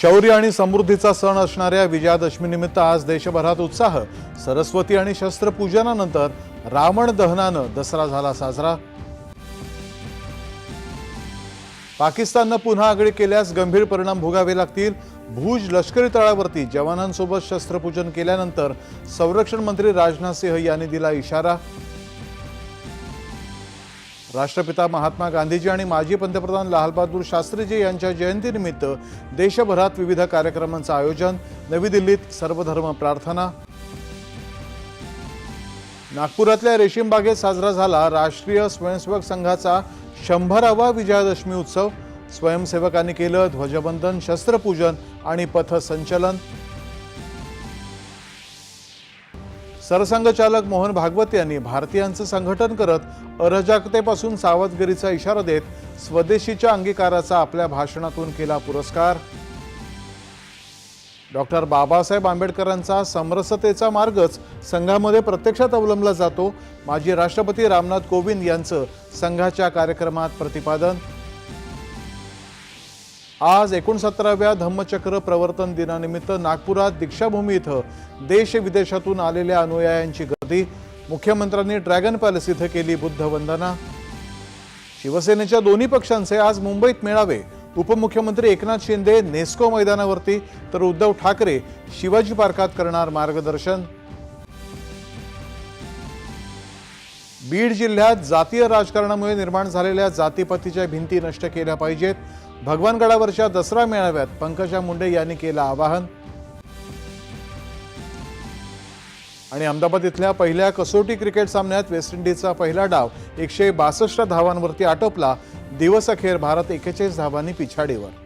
शौर्य आणि समृद्धीचा सण असणाऱ्या विजयादशमीनिमित्त आज देशभरात उत्साह। सरस्वती आणि शस्त्रपूजनानंतर रावण दहनानं दसरा झाला साजरा। पाकिस्ताननं पुन्हा आगळीक केल्यास गंभीर परिणाम भोगावे लागतील। भुज लष्करी तळावरती जवानांसोबत शस्त्रपूजन केल्यानंतर संरक्षण मंत्री राजनाथ सिंह यांनी दिला इशारा। राष्ट्रपिता महात्मा गांधीजी आणि माजी पंतप्रधान लालबहादूर शास्त्रीजी यांच्या जयंतीनिमित्त देशभरात विविध कार्यक्रमांचं आयोजन। नवी दिल्लीत सर्वधर्म प्रार्थना। नागपुरातल्या रेशीमबागेत साजरा झाला राष्ट्रीय स्वयंसेवक संघाचा 100वा विजयादशमी उत्सव। स्वयंसेवकांनी केलं ध्वजवंदन, शस्त्रपूजन आणि पथसंचलन। सरसंघचालक मोहन भागवत यांनी भारतीयांचं संघटन करत अराजकतेपासून सावधगिरीचा इशारा देत स्वदेशीच्या अंगीकाराचा आपल्या भाषणातून केला पुरस्कार। डॉक्टर बाबासाहेब आंबेडकरांचा समरसतेचा मार्गच संघामध्ये प्रत्यक्षात अवलंबला जातो। माजी राष्ट्रपती रामनाथ कोविंद यांचं संघाच्या कार्यक्रमात प्रतिपादन। आज 69व्या धम्मचक्र प्रवर्तन दिनानिमित्त नागपुरात दीक्षाभूमी इथं देश विदेशातून आलेल्या अनुयायांची गर्दी। मुख्यमंत्र्यांनी ड्रॅगन पॅलेस इथं केली बुद्ध वंदना। शिवसेनेच्या दोन्ही पक्षांचे आज मुंबईत मेळावे। उपमुख्यमंत्री एकनाथ शिंदे नेस्को मैदानावरती तर उद्धव ठाकरे शिवाजी पार्कात करणार मार्गदर्शन। बीड जिल्ह्यात जातीय राजकारणामुळे निर्माण झालेल्या जातीपातीच्या भिंती नष्ट केल्या पाहिजेत। भगवानगडावरच्या दसरा मेळाव्यात पंकजा मुंडे यांनी केलं आवाहन। आणि अहमदाबाद इथल्या पहिल्या कसोटी क्रिकेट सामन्यात वेस्ट इंडिजचा पहिला डाव 162 धावांवरती आटोपला। दिवस अखेर भारत 41 धावांनी पिछाडीवर।